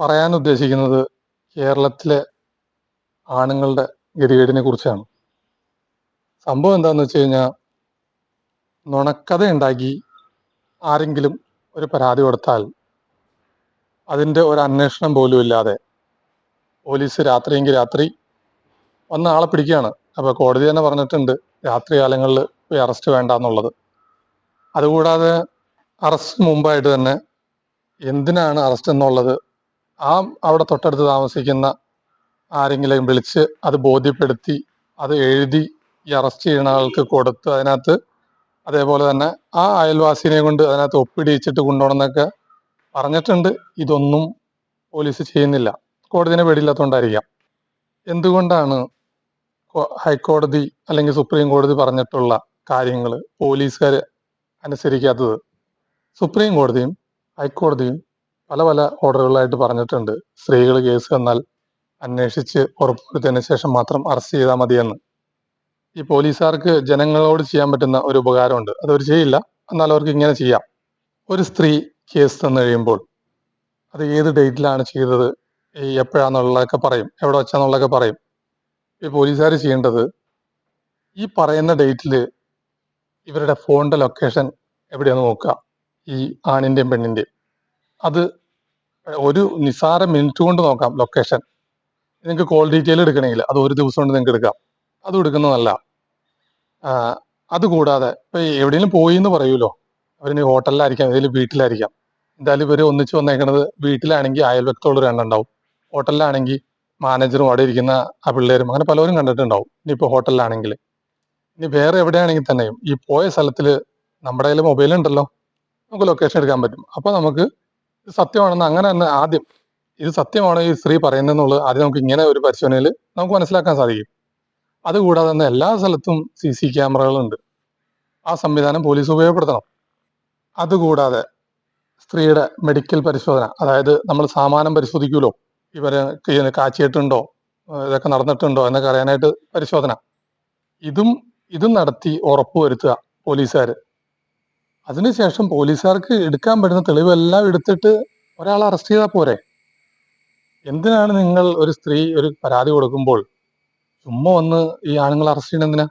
പറയാൻ ഉദ്ദേശിക്കുന്നത് കേരളത്തിലെ ആണുങ്ങളുടെ ഗതികേടിനെ കുറിച്ചാണ്. സംഭവം എന്താണെന്ന് വെച്ച് കഴിഞ്ഞാൽ, നുണക്കഥ ഉണ്ടാക്കി ആരെങ്കിലും ഒരു പരാതി കൊടുത്താൽ അതിൻ്റെ ഒരു അന്വേഷണം പോലും ഇല്ലാതെ പോലീസ് രാത്രിയെങ്കിൽ രാത്രി വന്ന് ആളെ പിടിക്കുകയാണ്. അപ്പോൾ കോടതി തന്നെ പറഞ്ഞിട്ടുണ്ട് രാത്രി കാലങ്ങളിൽ പോയി അറസ്റ്റ് വേണ്ട എന്നുള്ളത്. അതുകൂടാതെ അറസ്റ്റ് മുമ്പായിട്ട് തന്നെ എന്തിനാണ് അറസ്റ്റ് എന്നുള്ളത് അവിടെ തൊട്ടടുത്ത് താമസിക്കുന്ന ആരെങ്കിലും വിളിച്ച് അത് ബോധ്യപ്പെടുത്തി അത് എഴുതി ഈ അറസ്റ്റ് ചെയ്യുന്ന ആൾക്ക് കൊടുത്ത് അതിനകത്ത് അതേപോലെ തന്നെ ആ അയൽവാസിനെ കൊണ്ട് അതിനകത്ത് ഒപ്പിടിയിച്ചിട്ട് കൊണ്ടുപോകണമെന്നൊക്കെ പറഞ്ഞിട്ടുണ്ട്. ഇതൊന്നും പോലീസ് ചെയ്യുന്നില്ല. കോടതിനെ പേടിയില്ലാത്തതുകൊണ്ടായിരിക്കാം. എന്തുകൊണ്ടാണ് ഹൈക്കോടതി അല്ലെങ്കിൽ സുപ്രീം കോടതി പറഞ്ഞിട്ടുള്ള കാര്യങ്ങൾ പോലീസുകാർ അനുസരിക്കാത്തത്? സുപ്രീം കോടതിയും ഹൈക്കോടതിയും പല പല ഓർഡറുകളായിട്ട് പറഞ്ഞിട്ടുണ്ട് സ്ത്രീകൾ കേസ് വന്നാൽ അന്വേഷിച്ച് ഉറപ്പുവരുത്തിയതിനു ശേഷം മാത്രം അറസ്റ്റ് ചെയ്താൽ മതിയെന്ന്. ഈ പോലീസുകാർക്ക് ജനങ്ങളോട് ചെയ്യാൻ പറ്റുന്ന ഒരു ഉപകാരമുണ്ട്, അതവർ ചെയ്യില്ല. എന്നാൽ അവർക്ക് ഇങ്ങനെ ചെയ്യാം. ഒരു സ്ത്രീ കേസ് തന്നു കഴിയുമ്പോൾ അത് ഏത് ഡേറ്റിലാണ് ചെയ്തത്, എപ്പോഴാന്നുള്ളതൊക്കെ പറയും, എവിടെ വെച്ചാന്നുള്ളതൊക്കെ പറയും. ഈ പോലീസുകാർ ചെയ്യേണ്ടത് ഈ പറയുന്ന ഡേറ്റിൽ ഇവരുടെ ഫോണിന്റെ ലൊക്കേഷൻ എവിടെയാന്ന് നോക്കുക, ഈ ആണിന്റെയും പെണ്ണിന്റെയും. അത് ഒരു നിസാര മിനിറ്റ് കൊണ്ട് നോക്കാം ലൊക്കേഷൻ. നിങ്ങൾക്ക് കോൾ ഡീറ്റെയിൽ എടുക്കണമെങ്കിൽ അത് ഒരു ദിവസം കൊണ്ട് നിങ്ങൾക്ക് എടുക്കാം. അതും എടുക്കുന്നതല്ല. അതുകൂടാതെ ഇപ്പൊ എവിടെയെങ്കിലും പോയി എന്ന് പറയൂലോ, അവരിനി ഹോട്ടലിലായിരിക്കാം, ഏതെങ്കിലും വീട്ടിലായിരിക്കാം. എന്തായാലും ഇവർ ഒന്നിച്ച് വന്നേക്കണത് വീട്ടിലാണെങ്കിൽ അയൽവക്കത്തോട് രണ്ടുണ്ടാവും, ഹോട്ടലിലാണെങ്കിൽ മാനേജറും അവിടെ ഇരിക്കുന്ന ആ പിള്ളേരും, അങ്ങനെ പലരും കണ്ടിട്ടുണ്ടാവും. ഇനിയിപ്പോൾ ഹോട്ടലിലാണെങ്കിൽ, ഇനി വേറെ എവിടെയാണെങ്കിൽ തന്നെയും ഈ പോയ സ്ഥലത്തിൽ നമ്മുടെ കയ്യിൽ മൊബൈൽ ഉണ്ടല്ലോ, നമുക്ക് ലൊക്കേഷൻ എടുക്കാൻ പറ്റും. അപ്പൊ നമുക്ക് ഇത് സത്യമാണെന്ന് അങ്ങനെ തന്നെ ആദ്യം ഇത് സത്യമാണോ ഈ സ്ത്രീ പറയുന്നതെന്നുള്ളത് ആദ്യം നമുക്ക് ഇങ്ങനെ ഒരു പരിശോധനയിൽ നമുക്ക് മനസ്സിലാക്കാൻ സാധിക്കും. അതുകൂടാതെ തന്നെ എല്ലാ സ്ഥലത്തും CC ക്യാമറകളുണ്ട്. ആ സംവിധാനം പോലീസ് ഉപയോഗപ്പെടുത്തണം. അതുകൂടാതെ സ്ത്രീയുടെ മെഡിക്കൽ പരിശോധന, അതായത് നമ്മൾ സാമാനം പരിശോധിക്കുമല്ലോ, ഇവര് കാച്ചിയിട്ടുണ്ടോ, ഇതൊക്കെ നടന്നിട്ടുണ്ടോ എന്നൊക്കെ അറിയാനായിട്ട് പരിശോധന, ഇതും നടത്തി ഉറപ്പുവരുത്തുക പോലീസുകാർ. അതിനുശേഷം പോലീസുകാർക്ക് എടുക്കാൻ പറ്റുന്ന തെളിവെല്ലാം എടുത്തിട്ട് ഒരാളെ അറസ്റ്റ് ചെയ്താൽ പോരെ? എന്തിനാണ് നിങ്ങൾ ഒരു സ്ത്രീ ഒരു പരാതി കൊടുക്കുമ്പോൾ ചുമ്മാ വന്ന് ഈ ആണുങ്ങൾ അറസ്റ്റ് ചെയ്യണം? എന്തിനാ?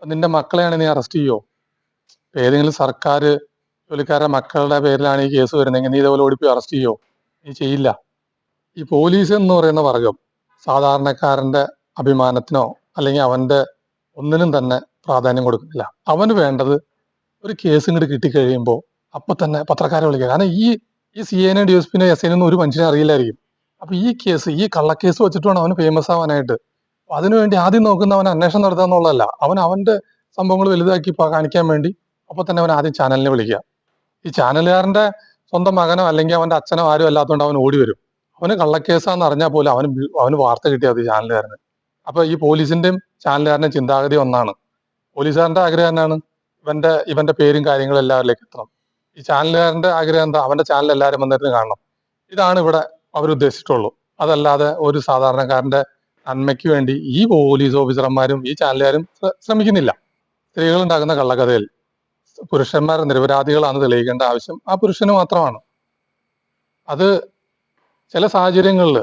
നിന്റെ മക്കളെയാണ് നീ അറസ്റ്റ് ചെയ്യോ? ഏതെങ്കിലും സർക്കാർ ജോലിക്കാരുടെ മക്കളുടെ പേരിലാണ് ഈ കേസ് വരുന്നതെങ്കിൽ നീ ഇതേപോലെ ഓടിപ്പോയി അറസ്റ്റ് ചെയ്യോ? നീ ചെയ്യില്ല. ഈ പോലീസ് എന്ന് പറയുന്ന വർഗം സാധാരണക്കാരന്റെ അഭിമാനത്തിനോ അല്ലെങ്കിൽ അവന്റെ ഒന്നിനും തന്നെ പ്രാധാന്യം കൊടുക്കുന്നില്ല. അവന് വേണ്ടത് ഒരു കേസ് ഇങ്ങോട്ട് കിട്ടിക്കഴിയുമ്പോൾ അപ്പൊ തന്നെ പത്രക്കാരെ വിളിക്കുക. കാരണം ഈ CIനെ DSPനെ SIനൊന്നും ഒരു മനുഷ്യനെ അറിയില്ലായിരിക്കും. അപ്പൊ ഈ കള്ളക്കേസ് വെച്ചിട്ട് വേണം അവന് ഫേമസ് ആവാനായിട്ട്. അപ്പൊ അതിനുവേണ്ടി ആദ്യം നോക്കുന്ന അവൻ അന്വേഷണം നടത്തുക എന്നുള്ളതല്ല, അവന്റെ സംഭവങ്ങൾ വലുതാക്കി കാണിക്കാൻ വേണ്ടി അപ്പൊ തന്നെ അവൻ ആദ്യം ചാനലിനെ വിളിക്കുക. ഈ ചാനലുകാരന്റെ സ്വന്തം മകനോ അല്ലെങ്കിൽ അവന്റെ അച്ഛനോ ആരും അല്ലാത്തതുകൊണ്ട് അവൻ ഓടി വരും. അവന് കള്ളക്കേസാന്ന് അറിഞ്ഞാൽ പോലും അവന് വാർത്ത കിട്ടിയത് ചാനലുകാരന്. അപ്പൊ ഈ പോലീസിന്റെയും ചാനലുകാരന്റെയും ചിന്താഗതി ഒന്നാണ്. പോലീസുകാരന്റെ ആഗ്രഹം എന്നാണ്? ഇവന്റെ പേരും കാര്യങ്ങളും എല്ലാവരിലേക്ക് എത്തണം. ഈ ചാനലുകാരന്റെ ആഗ്രഹം എന്താ? അവന്റെ ചാനൽ എല്ലാവരും വന്നിരുന്ന് കാണണം. ഇതാണ് ഇവിടെ അവരുദ്ദേശിച്ചിട്ടുള്ളൂ. അതല്ലാതെ ഒരു സാധാരണക്കാരന്റെ നന്മയ്ക്ക് വേണ്ടി ഈ പോലീസ് ഓഫീസർമാരും ഈ ചാനലുകാരും ശ്രമിക്കുന്നില്ല. സ്ത്രീകൾ ഉണ്ടാക്കുന്ന കള്ളക്കഥയിൽ പുരുഷന്മാർ നിരപരാധികളാണ് തെളിയിക്കേണ്ട ആവശ്യം ആ പുരുഷന് മാത്രമാണ്. അത് ചില സാഹചര്യങ്ങളിൽ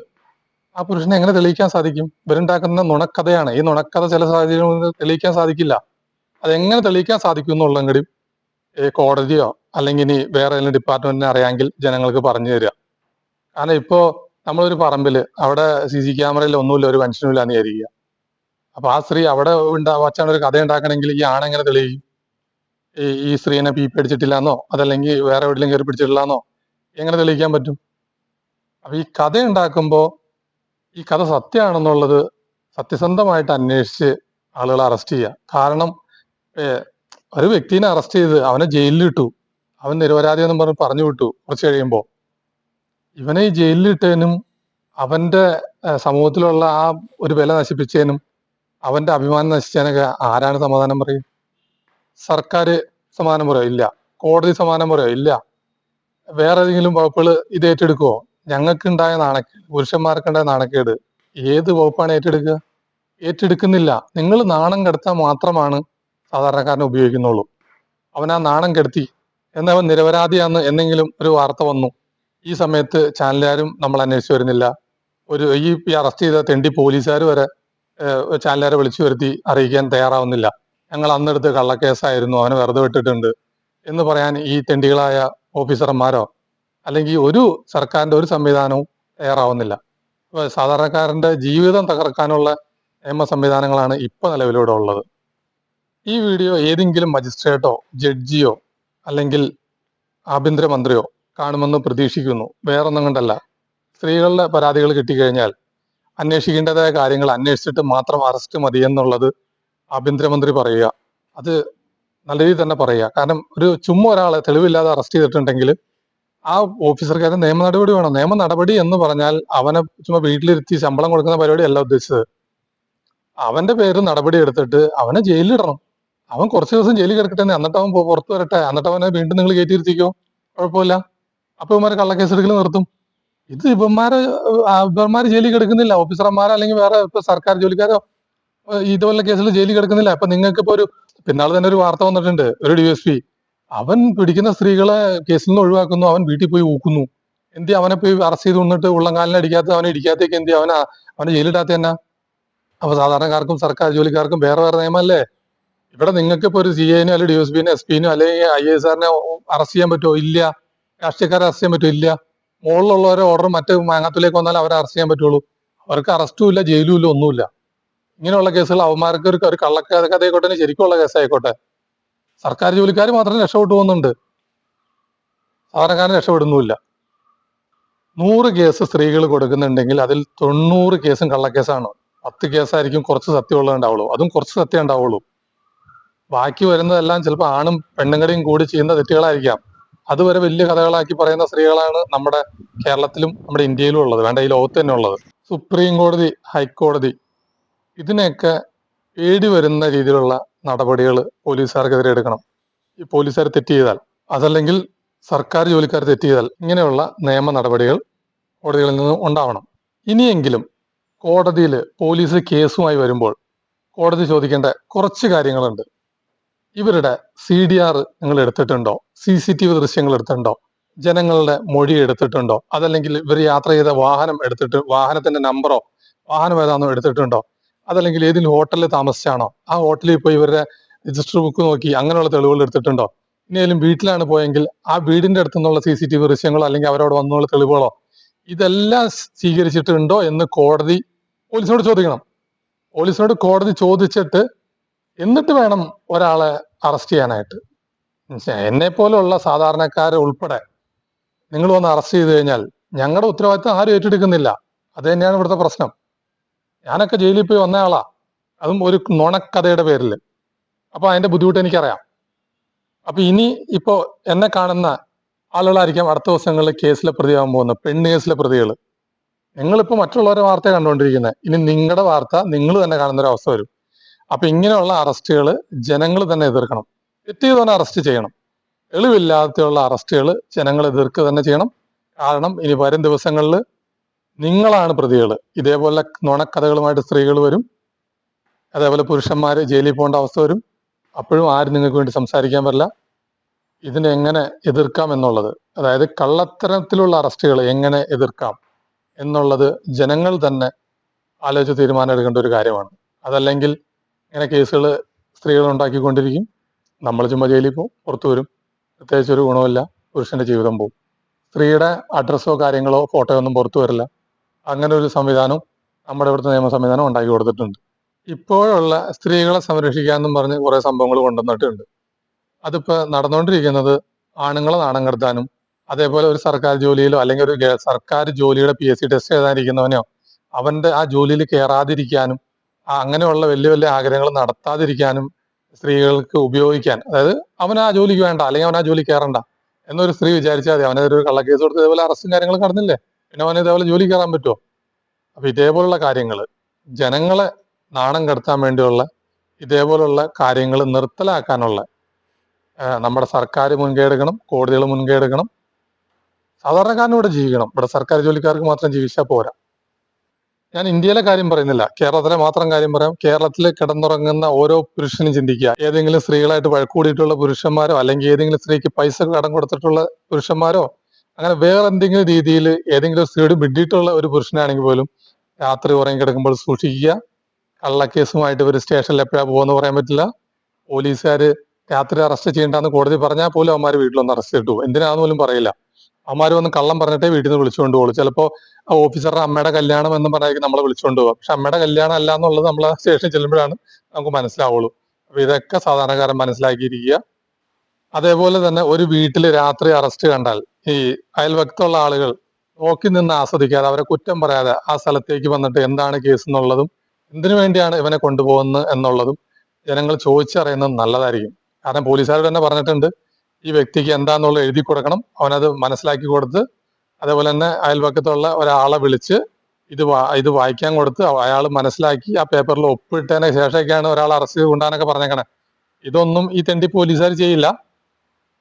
ആ പുരുഷനെ എങ്ങനെ തെളിയിക്കാൻ സാധിക്കും? ഇവരുണ്ടാക്കുന്ന നുണക്കഥയാണ്. ഈ നുണക്കഥ ചില സാഹചര്യങ്ങളിൽ തെളിയിക്കാൻ സാധിക്കില്ല. അതെങ്ങനെ തെളിയിക്കാൻ സാധിക്കും എന്നുള്ളതും കൂടി കോടതിയോ അല്ലെങ്കിൽ ഇനി വേറെ ഏതെങ്കിലും ഡിപ്പാർട്ട്മെന്റിനെ അറിയാമെങ്കിൽ ജനങ്ങൾക്ക് പറഞ്ഞു തരിക. കാരണം ഇപ്പോ നമ്മളൊരു പറമ്പില് അവിടെ CC ക്യാമറയിൽ ഒന്നുമില്ല, ഒരു മനുഷ്യനുമില്ല എന്ന് വിചാരിക്കുക. അപ്പൊ ആ സ്ത്രീ അവിടെ വച്ചാണ് ഒരു കഥ ഉണ്ടാക്കണമെങ്കിൽ ഈ ആണെങ്ങനെ തെളിയിക്കും? ഈ സ്ത്രീനെ അടിച്ചിട്ടില്ലാന്നോ അതല്ലെങ്കിൽ വേറെ എവിടെയെങ്കിലും കയറി പിടിച്ചിട്ടില്ലാന്നോ എങ്ങനെ തെളിയിക്കാൻ പറ്റും? അപ്പൊ ഈ കഥ ഉണ്ടാക്കുമ്പോൾ ഈ കഥ സത്യമാണെന്നുള്ളത് സത്യസന്ധമായിട്ട് അന്വേഷിച്ച് ആളുകളെ അറസ്റ്റ് ചെയ്യുക. കാരണം ഒരു വ്യക്തിനെ അറസ്റ്റ് ചെയ്ത് അവനെ ജയിലിലിട്ടു, അവൻ നിരപരാധി എന്നും പറഞ്ഞു വിട്ടു. കുറച്ച് കഴിയുമ്പോൾ ഇവനെ ഈ ജയിലിലിട്ടതിനും അവന്റെ സമൂഹത്തിലുള്ള ആ ഒരു വില നശിപ്പിച്ചതിനും അവന്റെ അഭിമാനം നശിച്ചതിനൊക്കെ ആരാണ് സമാധാനം പറയും? സർക്കാർ സമാധാനം പറയോ? ഇല്ല. കോടതി സമാധാനം പറയോ? ഇല്ല. വേറെ ഏതെങ്കിലും വകുപ്പുകൾ ഇത് ഏറ്റെടുക്കുവോ? ഞങ്ങൾക്കുണ്ടായ നാണക്കേട്, പുരുഷന്മാർക്കുണ്ടായ നാണക്കേട് ഏത് വകുപ്പാണ് ഏറ്റെടുക്കുക? ഏറ്റെടുക്കുന്നില്ല. നിങ്ങൾ നാണം കെടുത്താൻ മാത്രമാണ് സാധാരണക്കാരനെ ഉപയോഗിക്കുന്നുള്ളൂ. അവൻ ആ നാണം കെടുത്തി എന്നവൻ നിരപരാധിയാന്ന് എന്തെങ്കിലും ഒരു വാർത്ത വന്നു, ഈ സമയത്ത് ചാനലുകാരും നമ്മൾ അന്വേഷിച്ചു വരുന്നില്ല. ഈ അറസ്റ്റ് ചെയ്ത തെണ്ടി പോലീസുകാർ വരെ ചാനലുകാരെ വിളിച്ചു വരുത്തി അറിയിക്കാൻ തയ്യാറാവുന്നില്ല. ഞങ്ങൾ അന്നെടുത്ത് കള്ളക്കേസായിരുന്നു, അവനെ വെറുതെ വിട്ടിട്ടുണ്ട് എന്ന് പറയാൻ ഈ തെണ്ടികളായ ഓഫീസർമാരോ അല്ലെങ്കിൽ ഒരു സർക്കാരിന്റെ ഒരു സംവിധാനവും തയ്യാറാവുന്നില്ല. സാധാരണക്കാരന്റെ ജീവിതം തകർക്കാനുള്ള നിയമ സംവിധാനങ്ങളാണ് ഇപ്പൊ നിലവിലൂടെ ഉള്ളത്. ഈ വീഡിയോ ഏതെങ്കിലും മജിസ്ട്രേറ്റോ ജഡ്ജിയോ അല്ലെങ്കിൽ ആഭ്യന്തരമന്ത്രിയോ കാണുമെന്ന് പ്രതീക്ഷിക്കുന്നു. വേറൊന്നും കൊണ്ടല്ല, സ്ത്രീകളുടെ പരാതികൾ കിട്ടിക്കഴിഞ്ഞാൽ അന്വേഷിക്കേണ്ടതായ കാര്യങ്ങൾ അന്വേഷിച്ചിട്ട് മാത്രം അറസ്റ്റ് മതിയെന്നുള്ളത് ആഭ്യന്തരമന്ത്രി പറയുക. അത് നല്ല രീതിയിൽ തന്നെ പറയുക. കാരണം ചുമ്മാ ഒരാളെ തെളിവില്ലാതെ അറസ്റ്റ് ചെയ്തിട്ടുണ്ടെങ്കിൽ ആ ഓഫീസർക്കാരൻ നിയമ നടപടി വേണം. നിയമ നടപടി എന്ന് പറഞ്ഞാൽ അവനെ ചുമ്മാ വീട്ടിലിരുത്തി ശമ്പളം കൊടുക്കുന്ന പരിപാടിയല്ല ഉദ്ദേശിച്ചത്. അവന്റെ പേര് നടപടി എടുത്തിട്ട് അവനെ ജയിലിലിടണം. അവൻ കുറച്ച് ദിവസം ജയിലിൽ കിടക്കട്ടെ, എന്നിട്ട് അവൻ പുറത്തു വരട്ടെ, എന്നിട്ട് അവനെ വീണ്ടും നിങ്ങൾ കയറ്റിയിരുത്തിക്കോ, കുഴപ്പമില്ല. അപ്പൊ ഇവന്മാരെ കള്ളക്കേസ് എടുക്കൽ നിർത്തും. ഇത് ഇവന്മാര് ജയിലിൽ കിടക്കുന്നില്ല, ഓഫീസർമാരോ അല്ലെങ്കിൽ വേറെ ഇപ്പൊ സർക്കാർ ജോലിക്കാരോ ഇതുപോലെ കേസിൽ ജയിലിൽ കിടക്കുന്നില്ല. അപ്പൊ നിങ്ങൾക്ക് ഇപ്പൊ പിന്നാളെ തന്നെ ഒരു വാർത്ത വന്നിട്ടുണ്ട്, ഒരു DSP അവൻ പിടിക്കുന്ന സ്ത്രീകളെ കേസിൽ നിന്ന് ഒഴിവാക്കുന്നു, അവൻ വീട്ടിൽ പോയി ഊക്കുന്നു. എന്തി അവനെ പോയി അറസ്റ്റ് ചെയ്ത് കൊണ്ടിട്ട് ഉള്ളംകാലിനെ അടിക്കാത്ത അവനെ ഇടിക്കാത്തേക്ക് എന്തി അവനെ ജയിലിടാത്ത തന്നെ? അപ്പൊ സാധാരണക്കാർക്കും സർക്കാർ ജോലിക്കാർക്കും വേറെ വേറെ നിയമമല്ലേ? ഇവിടെ നിങ്ങൾക്ക് ഇപ്പൊ ഒരു CA-നോ അല്ലെങ്കിൽ DSP-നോ SP-നോ അല്ലെങ്കിൽ IAS-കാരനെ അറസ്റ്റ് ചെയ്യാൻ പറ്റുമോ? ഇല്ല. രാഷ്ട്രീയക്കാരെ അറസ്റ്റ് ചെയ്യാൻ പറ്റുമോ? ഇല്ല. മുകളിലുള്ളവരെ ഓർഡർ മറ്റു മാങ്ങാത്തിലേക്ക് വന്നാൽ അവരെ അറസ്റ്റ് ചെയ്യാൻ പറ്റുള്ളൂ. അവർക്ക് അറസ്റ്റും ഇല്ല, ജയിലും ഇല്ല, ഒന്നുമില്ല. ഇങ്ങനെയുള്ള കേസുകൾ അവന്മാർക്ക് ഒരു കള്ളക്കഥയായിക്കോട്ടെ, ശരിക്കുള്ള കേസായിക്കോട്ടെ, സർക്കാർ ജോലിക്കാർ മാത്രം രക്ഷപ്പെട്ടു പോകുന്നുണ്ട്, സാധാരണക്കാരൻ രക്ഷപ്പെടുന്നുമില്ല. 100 കേസ് സ്ത്രീകൾ കൊടുക്കുന്നുണ്ടെങ്കിൽ അതിൽ 90 കേസും കള്ളക്കേസാണ്. 10 കേസായിരിക്കും കുറച്ച് സത്യമുള്ളത് ഉണ്ടാവുള്ളൂ, അതും കുറച്ച് സത്യം ഉണ്ടാവുള്ളൂ. ബാക്കി വരുന്നതെല്ലാം ചിലപ്പോൾ ആണും പെണ്ണുങ്ങളെയും കൂടി ചെയ്യുന്ന തെറ്റുകളായിരിക്കാം. അതുവരെ വലിയ കഥകളാക്കി പറയുന്ന സ്ത്രീകളാണ് നമ്മുടെ കേരളത്തിലും നമ്മുടെ ഇന്ത്യയിലും ഉള്ളത്, വേണ്ട ഈ ലോകത്ത് തന്നെ ഉള്ളത്. സുപ്രീം കോടതി, ഹൈക്കോടതി ഇതിനെയൊക്കെ പേടി വരുന്ന രീതിയിലുള്ള നടപടികൾ പോലീസുകാർക്കെതിരെ എടുക്കണം. ഈ പോലീസുകാർ തെറ്റ് ചെയ്താൽ, അതല്ലെങ്കിൽ സർക്കാർ ജോലിക്കാർ തെറ്റ് ചെയ്താൽ ഇങ്ങനെയുള്ള നിയമ നടപടികൾ കോടതികളിൽ നിന്ന് ഉണ്ടാവണം. ഇനിയെങ്കിലും കോടതിയിൽ പോലീസ് കേസുമായി വരുമ്പോൾ കോടതി ചോദിക്കേണ്ട കുറച്ച് കാര്യങ്ങളുണ്ട്. ഇവരുടെ CDR നിങ്ങൾ എടുത്തിട്ടുണ്ടോ? CCTV ദൃശ്യങ്ങൾ എടുത്തിട്ടുണ്ടോ? ജനങ്ങളുടെ മൊഴി എടുത്തിട്ടുണ്ടോ? അതല്ലെങ്കിൽ ഇവർ യാത്ര ചെയ്ത വാഹനത്തിന്റെ നമ്പറോ വാഹനം ഏതാണോ എടുത്തിട്ടുണ്ടോ? അതല്ലെങ്കിൽ ഏതെങ്കിലും ഹോട്ടലിൽ താമസിച്ചാണോ? ആ ഹോട്ടലിൽ പോയി ഇവരുടെ രജിസ്റ്റർ ബുക്ക് നോക്കി അങ്ങനെയുള്ള തെളിവുകൾ എടുത്തിട്ടുണ്ടോ? ഇനിയാലും വീട്ടിലാണ് പോയെങ്കിൽ ആ വീടിന്റെ അടുത്തുനിന്നുള്ള CCTV ദൃശ്യങ്ങളോ അല്ലെങ്കിൽ അവരോട് വന്നുള്ള തെളിവുകളോ ഇതെല്ലാം സ്വീകരിച്ചിട്ടുണ്ടോ എന്ന് കോടതി പോലീസിനോട് ചോദിക്കണം. പോലീസിനോട് കോടതി ചോദിച്ചിട്ട് എന്നിട്ട് വേണം ഒരാളെ അറസ്റ്റ് ചെയ്യാനായിട്ട്. എന്നെ പോലുള്ള സാധാരണക്കാരെ ഉൾപ്പെടെ നിങ്ങൾ വന്ന് അറസ്റ്റ് ചെയ്ത് കഴിഞ്ഞാൽ ഞങ്ങളുടെ ഉത്തരവാദിത്തം ആരും ഏറ്റെടുക്കുന്നില്ല. അത് തന്നെയാണ് ഇവിടുത്തെ പ്രശ്നം. ഞാനൊക്കെ ജയിലിൽ പോയി വന്ന ആളാ, അതും ഒരു നുണക്കഥയുടെ പേരിൽ. അപ്പൊ അതിന്റെ ബുദ്ധിമുട്ട് എനിക്കറിയാം. അപ്പൊ ഇപ്പോ എന്നെ കാണുന്ന ആളുകളായിരിക്കാം അടുത്ത ദിവസങ്ങളിൽ കേസിലെ പ്രതിയാകാൻ പോകുന്നത്, പെണ്ണ് കേസിലെ പ്രതികൾ. നിങ്ങളിപ്പോ മറ്റുള്ളവരുടെ വാർത്ത കണ്ടുകൊണ്ടിരിക്കുന്നത്, ഇനി നിങ്ങളുടെ വാർത്ത നിങ്ങൾ തന്നെ കാണുന്ന ഒരു അവസ്ഥ വരും. അപ്പൊ ഇങ്ങനെയുള്ള അറസ്റ്റുകൾ ജനങ്ങൾ തന്നെ എതിർക്കണം. തെറ്റ് ചെയ്തവനെ അറസ്റ്റ് ചെയ്യണം. തെളിവില്ലാതെയുള്ള അറസ്റ്റുകൾ ജനങ്ങൾ എതിർക്കുക തന്നെ ചെയ്യണം. കാരണം ഇനി വരും ദിവസങ്ങളിൽ നിങ്ങളാണ് പ്രതികൾ. ഇതേപോലെ നുണക്കഥകളുമായിട്ട് സ്ത്രീകൾ വരും, അതേപോലെ പുരുഷന്മാര് ജയിലിൽ പോകേണ്ട അവസ്ഥ വരും. അപ്പോഴും ആരും നിങ്ങൾക്ക് വേണ്ടി സംസാരിക്കാൻ പറ്റില്ല. ഇതിനെ എങ്ങനെ എതിർക്കാം എന്നുള്ളത്, അതായത് കള്ളത്തരത്തിലുള്ള അറസ്റ്റുകൾ എങ്ങനെ എതിർക്കാം എന്നുള്ളത് ജനങ്ങൾ തന്നെ ആലോചിച്ച് തീരുമാനം എടുക്കേണ്ട ഒരു കാര്യമാണ്. അതല്ലെങ്കിൽ ഇങ്ങനെ കേസുകൾ സ്ത്രീകൾ ഉണ്ടാക്കിക്കൊണ്ടിരിക്കും. നമ്മൾ ചുമ്മാ ജയിലിൽ പോകും, പുറത്തു വരും, പ്രത്യേകിച്ച് ഒരു ഗുണമില്ല, പുരുഷന്റെ ജീവിതം പോകും. സ്ത്രീയുടെ അഡ്രസ്സോ കാര്യങ്ങളോ ഫോട്ടോയോ ഒന്നും പുറത്തു വരില്ല. അങ്ങനെ ഒരു സംവിധാനം നമ്മുടെ ഇവിടുത്തെ നിയമ സംവിധാനം ഉണ്ടാക്കി കൊടുത്തിട്ടുണ്ട്. ഇപ്പോഴുള്ള സ്ത്രീകളെ സംരക്ഷിക്കാമെന്നും പറഞ്ഞ് കുറെ സംഭവങ്ങൾ കൊണ്ടുവന്നിട്ടുണ്ട്. അതിപ്പോ നടന്നുകൊണ്ടിരിക്കുന്നത് ആണുങ്ങളെ നാണം കെടുത്താനും, അതേപോലെ ഒരു സർക്കാർ ജോലിയിലോ അല്ലെങ്കിൽ ഒരു സർക്കാർ ജോലിയുടെ PSC ടെസ്റ്റ് എഴുതാനിരിക്കുന്നവനെയോ അവന്റെ ആ ജോലിയിൽ കയറാതിരിക്കാനും അങ്ങനെയുള്ള വലിയ വലിയ ആഗ്രഹങ്ങൾ നടത്താതിരിക്കാനും സ്ത്രീകൾക്ക് ഉപയോഗിക്കാൻ, അതായത് അവൻ ആ ജോലിക്ക് വേണ്ട അല്ലെങ്കിൽ അവൻ ആ ജോലി കയറണ്ട എന്നൊരു സ്ത്രീ വിചാരിച്ചാൽ മതി. അവനൊരു കള്ളക്കേസ് കൊടുത്ത് ഇതേപോലെ അറസ്റ്റും കാര്യങ്ങളും നടന്നില്ലേ, പിന്നെ അവന് ഇതേപോലെ ജോലി കയറാൻ പറ്റുമോ? അപ്പൊ ഇതേപോലുള്ള കാര്യങ്ങൾ ജനങ്ങളെ നാണം കെടുത്താൻ വേണ്ടിയുള്ള ഇതേപോലുള്ള കാര്യങ്ങൾ നിർത്തലാക്കാനുള്ള നമ്മുടെ സർക്കാർ മുൻകൈ എടുക്കണം, കോടതികൾ മുൻകൈ എടുക്കണം. സാധാരണക്കാരനും ഇവിടെ ജീവിക്കണം. ഇവിടെ സർക്കാർ ജോലിക്കാർക്ക് മാത്രം ജീവിച്ചാൽ പോരാ. ഞാൻ ഇന്ത്യയിലെ കാര്യം പറയുന്നില്ല, കേരളത്തിലെ മാത്രം കാര്യം പറയാം. കേരളത്തിൽ കിടന്നുറങ്ങുന്ന ഓരോ പുരുഷനും ചിന്തിക്കുക, ഏതെങ്കിലും സ്ത്രീകളായിട്ട് വഴക്കൂടിയിട്ടുള്ള പുരുഷന്മാരോ അല്ലെങ്കിൽ ഏതെങ്കിലും സ്ത്രീക്ക് പൈസ കടം കൊടുത്തിട്ടുള്ള പുരുഷന്മാരോ അങ്ങനെ വേറെ എന്തെങ്കിലും രീതിയിൽ ഏതെങ്കിലും സ്ത്രീയോട് മിണ്ടിയിട്ടുള്ള ഒരു പുരുഷനാണെങ്കിൽ പോലും രാത്രി ഉറങ്ങി കിടക്കുമ്പോൾ സൂക്ഷിക്കുക. കള്ളക്കേസുമായിട്ട് ഇവർ സ്റ്റേഷനിൽ എപ്പോഴാ പോകുമെന്ന് പറയാൻ പറ്റില്ല. പോലീസുകാർ രാത്രി അറസ്റ്റ് ചെയ്യേണ്ടെന്ന് കോടതി പറഞ്ഞാൽ പോലും അവന്മാർ വീട്ടിലൊന്ന് അറസ്റ്റ് ചെയ്തിട്ടു പോകും. എന്തിനാന്ന് പോലും പറയില്ല. അവന്മാർ വന്ന് കള്ളം പറഞ്ഞിട്ടേ വീട്ടിൽ നിന്ന് വിളിച്ചുകൊണ്ട് പോകുള്ളൂ. ചിലപ്പോൾ ആ ഓഫീസറുടെ അമ്മയുടെ കല്യാണം എന്ന് പറഞ്ഞാൽ നമ്മളെ വിളിച്ചുകൊണ്ട് പോകും. പക്ഷെ അമ്മയുടെ കല്യാണം അല്ല എന്നുള്ളത് നമ്മൾ ആ സ്റ്റേഷനിൽ ചെല്ലുമ്പോഴാണ് നമുക്ക് മനസ്സിലാവുള്ളൂ. അപ്പൊ ഇതൊക്കെ സാധാരണക്കാരൻ മനസ്സിലാക്കിയിരിക്കുക. അതേപോലെ തന്നെ ഒരു വീട്ടിൽ രാത്രി അറസ്റ്റ് കണ്ടാൽ ഈ അയൽവക്കത്തുള്ള ആളുകൾ നോക്കി നിന്ന് ആസ്വദിക്കാതെ, അവരെ കുറ്റം പറയാതെ ആ സ്ഥലത്തേക്ക് വന്നിട്ട് എന്താണ് കേസ് എന്നുള്ളതും എന്തിനു വേണ്ടിയാണ് ഇവനെ കൊണ്ടുപോകുന്നത് എന്നുള്ളതും ജനങ്ങൾ ചോദിച്ചറിയുന്നത് നല്ലതായിരിക്കും. കാരണം പോലീസുകാർ തന്നെ പറഞ്ഞിട്ടുണ്ട്, ഈ വ്യക്തിക്ക് എന്താന്നുള്ളത് എഴുതി കൊടുക്കണം, അവനത് മനസ്സിലാക്കി കൊടുത്ത് അതേപോലെ തന്നെ അയൽവക്കത്തുള്ള ഒരാളെ വിളിച്ച് ഇത് വായിക്കാൻ കൊടുത്ത് അയാൾ മനസ്സിലാക്കി ആ പേപ്പറിൽ ഒപ്പിട്ടതിന് ശേഷമൊക്കെയാണ് ഒരാൾ അറസ്റ്റ് ചെയ്ത് കൊണ്ടാനൊക്കെ പറഞ്ഞേക്കണേ. ഇതൊന്നും ഈ തെണ്ടി പോലീസുകാർ ചെയ്യില്ല.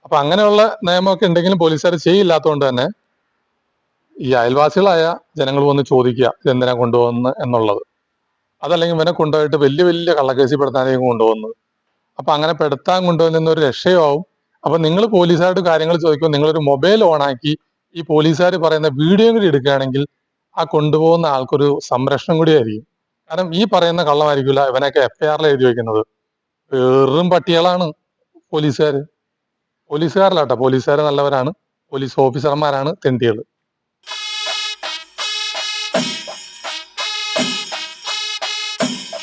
അപ്പൊ അങ്ങനെയുള്ള നിയമമൊക്കെ ഉണ്ടെങ്കിലും പോലീസുകാർ ചെയ്യില്ലാത്തതുകൊണ്ട് തന്നെ ഈ അയൽവാസികളായ ജനങ്ങൾ വന്ന് ചോദിക്കുക ഇതെന്തിനാ കൊണ്ടുപോകുന്നത് എന്നുള്ളത്. അതല്ലെങ്കിൽ ഇവനെ കൊണ്ടുപോയിട്ട് വലിയ വലിയ കള്ളക്കേസിൽ പെടുത്താനായിരിക്കും കൊണ്ടുപോകുന്നത്. അപ്പൊ അങ്ങനെ പെടുത്താൻ കൊണ്ടുപോകുന്ന ഒരു രക്ഷയാവും. അപ്പൊ നിങ്ങൾ പോലീസുകാരുടെ കാര്യങ്ങൾ ചോദിക്കുമ്പോൾ നിങ്ങളൊരു മൊബൈൽ ഓണാക്കി ഈ പോലീസുകാർ പറയുന്ന വീഡിയോ കൂടി എടുക്കുകയാണെങ്കിൽ ആ കൊണ്ടുപോകുന്ന ആൾക്കൊരു സംരക്ഷണം കൂടി ആയിരിക്കും. കാരണം ഈ പറയുന്ന കള്ളമായിരിക്കില്ല ഇവനൊക്കെ FIR എഴുതി വെക്കുന്നത്. വെറും പട്ടികളാണ് പോലീസുകാർ. പോലീസുകാരല്ലാട്ടോ, പോലീസുകാർ നല്ലവരാണ്, പോലീസ് ഓഫീസർമാരാണ് തെണ്ടികൾ.